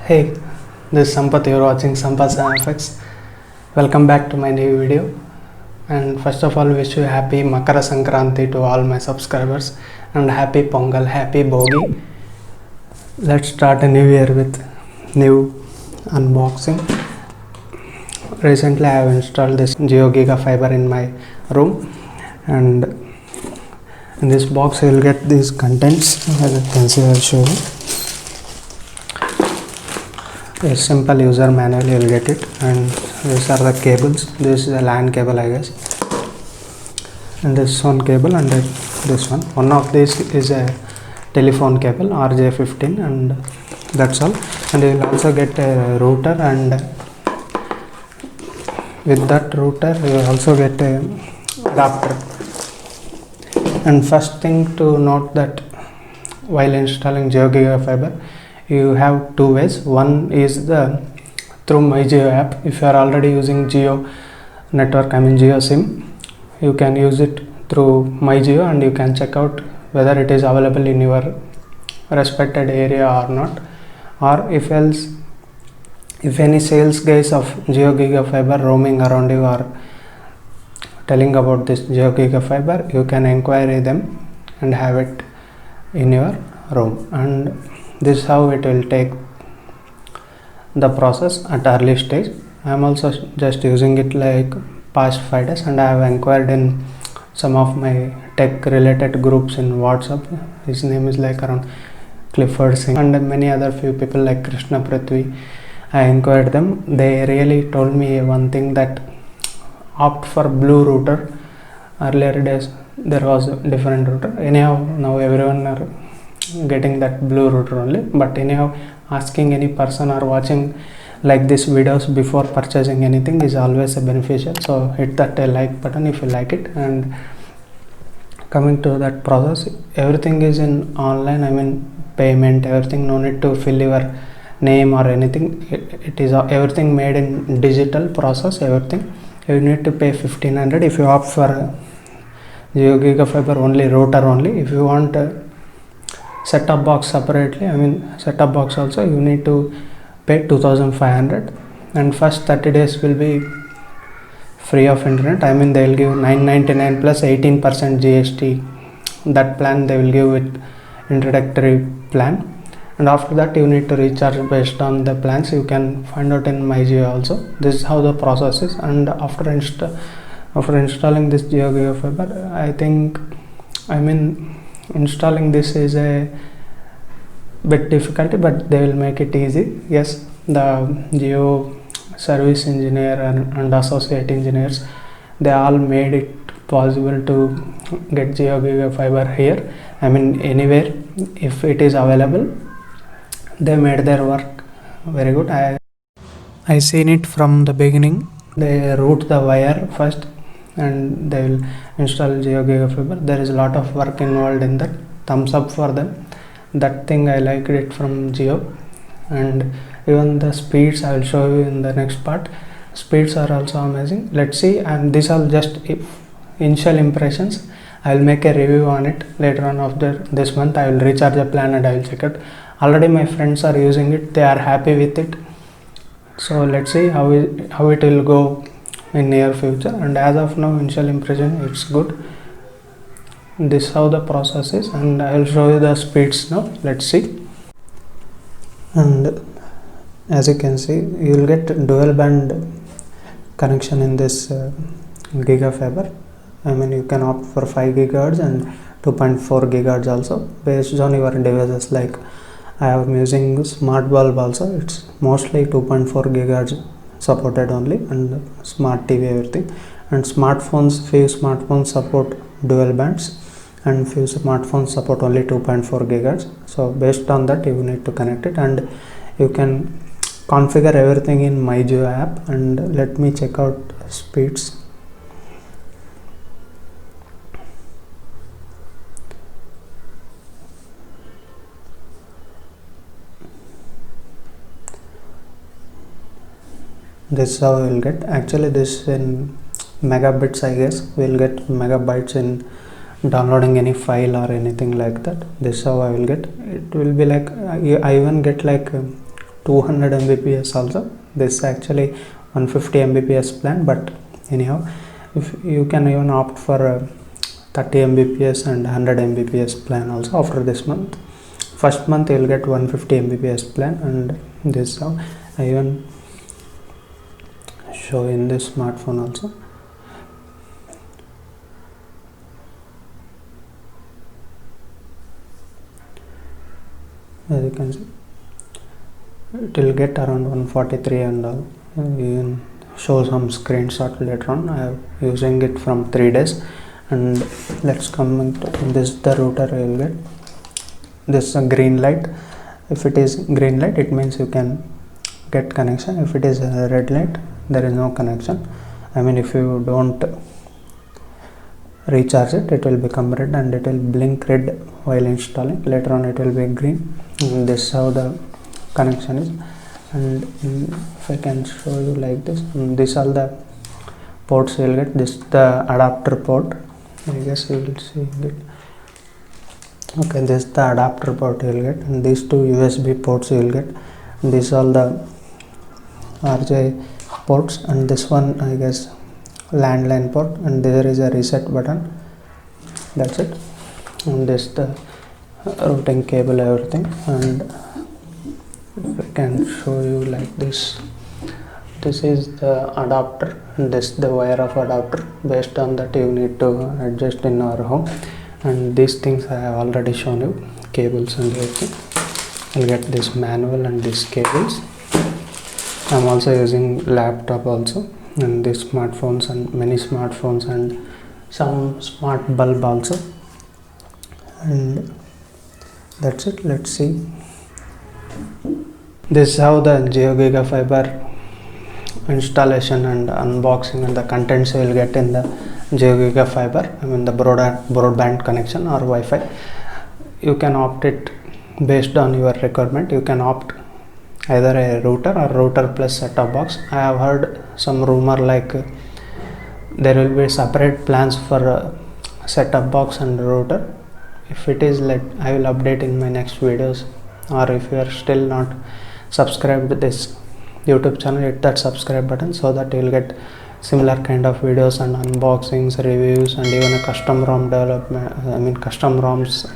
Hey, this is Sampath. You're watching Sampath FX. Welcome back to my new video. And first of all, wish you happy Makara Sankranti to all my subscribers and happy Pongal, happy Bogi. Let's start a new year with new unboxing. Recently, I have installed this JioGiga Fiber in my room, and in this box you will get these contents. As you can see, I'll show you. A simple user manual, you will get it, and these are the cables. This is a LAN cable, I guess, and this one cable, and this one of these is a telephone cable RJ15, and that's all. And you will also get a router, and with that router you will also get a adapter. And first thing to note that while installing JioGiga Fiber, you have two ways. One is through MyJio app. If you are already using Jio network, Jio SIM, you can use it through MyJio, and you can check out whether it is available in your respected area or not. Or if any sales guys of JioGiga Fiber roaming around you are telling about this JioGiga Fiber, you can inquire them and have it in your room. And this is how it will take the process at early stage. I am also just using it like past 5 days, and I have inquired in some of my tech related groups in WhatsApp. His name is like around Clifford Singh, and many other few people like Krishna Prithvi. I inquired them. They really told me one thing, that opt for blue router. Earlier days there was a different router. Anyhow, now everyone are getting that blue router only. But anyhow, asking any person or watching like these videos before purchasing anything is always a beneficial. So hit that like button if you like it. And coming to that process, everything is in online. Payment, everything, no need to fill your name or anything. It is everything made in digital process. Everything you need to pay 1500 if you opt for JioGiga Fiber only router only. If you want set-top box separately, set-top box also, you need to pay 2500, and first 30 days will be free of internet. They will give 999 plus 18% GST. That plan they will give with introductory plan, and after that you need to recharge based on the plans. You can find out in MyJio also. This is how the process is. And after installing this JioGiga Fiber, I think installing this is a bit difficulty, but they will make it easy. Yes, the Jio service engineer and associate engineers, they all made it possible to get JioGiga Fiber here. Anywhere if it is available, they made their work very good. I seen it from the beginning. They route the wire first, and they will install JioGiga Fiber. There is a lot of work involved in that. Thumbs up for them. That thing I liked it from Jio. And even the speeds I will show you in the next part. Speeds are also amazing. Let's see. And these are just initial impressions. I will make a review on it later on after this month. I will recharge the plan and I will check it. Already my friends are using it. They are happy with it. So let's see how it will go in near future. And as of now, initial impression, it's good. This is how the process is, and I will show you the speeds now. Let's see. And as you can see, you will get dual band connection in this Giga Fiber. You can opt for 5 GHz and 2.4 GHz also, based on your devices. Like I am using smart bulb also. It's mostly 2.4 GHz supported only, and smart TV, everything. And smartphones, few smartphones support dual bands, and few smartphones support only 2.4 GHz. So based on that, you need to connect it, and you can configure everything in MyJio app. And let me check out speeds. This is how we will get. Actually, this in megabits, I guess. We will get megabytes in downloading any file or anything like that. This is how I will get. It will be like I even get like 200 Mbps also. This is actually 150 Mbps plan, but anyhow, if you can even opt for a 30 Mbps and 100 Mbps plan also after this month. First month you will get 150 Mbps plan, and this is how I even show in this smartphone also. As you can see, it will get around 143 and all. You can show some screenshot later on. I am using it from 3 days. And let's come into this. The router you will get this is a green light. If it is green light, it means you can get connection. If it is a red light, there is no connection. I mean, if you don't recharge it, it will become red and it will blink red while installing. Later on it will be green. And this is how the connection is. And if I can show you like this, these are the ports you will get. This is the adapter port. I guess you will see it. Okay, this is the adapter port you will get, and these two USB ports you will get. And these are the RJ ports, and this one I guess landline port, and there is a reset button. That's it. And this is the routing cable, everything. And if I can show you like this, this is the adapter, and this is the wire of adapter. Based on that you need to adjust in our home. And these things I have already shown you, cables and everything. I'll get this manual and these cables. I'm also using laptop also, and these smartphones and many smartphones and some smart bulb also. And that's it. Let's see. This is how the Jio GigaFiber installation and unboxing and the contents you will get in the Jio GigaFiber. I mean the broadband connection or Wi-Fi. You can opt it based on your requirement. You can opt either a router or router plus set-top box. I have heard some rumor like there will be separate plans for set-top box and router. If it is, I will update in my next videos. Or if you are still not subscribed to this YouTube channel, hit that subscribe button so that you will get similar kind of videos and unboxings, reviews, and even a custom ROM development. I mean custom ROMs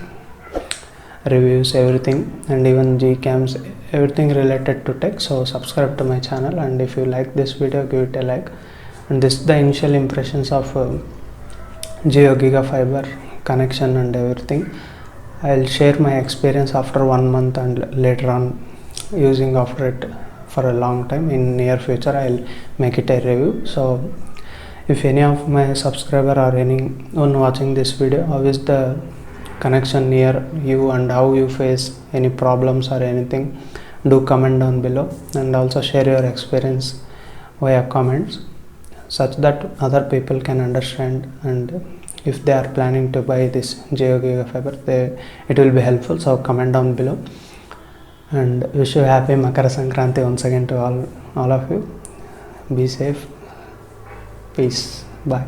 reviews, everything, and even Gcams, everything related to tech. So subscribe to my channel, and if you like this video, give it a like. And this is the initial impressions of Jio GigaFiber connection and everything. I'll share my experience after 1 month and later on using after it for a long time. In near future I'll make it a review. So if any of my subscriber or anyone watching this video, how is the connection near you and how you face any problems or anything, do comment down below, and also share your experience via comments such that other people can understand, and if they are planning to buy this Jio GigaFiber, it will be helpful. So comment down below, and wish you happy Makara Sankranti once again to all of you. Be safe. Peace. Bye.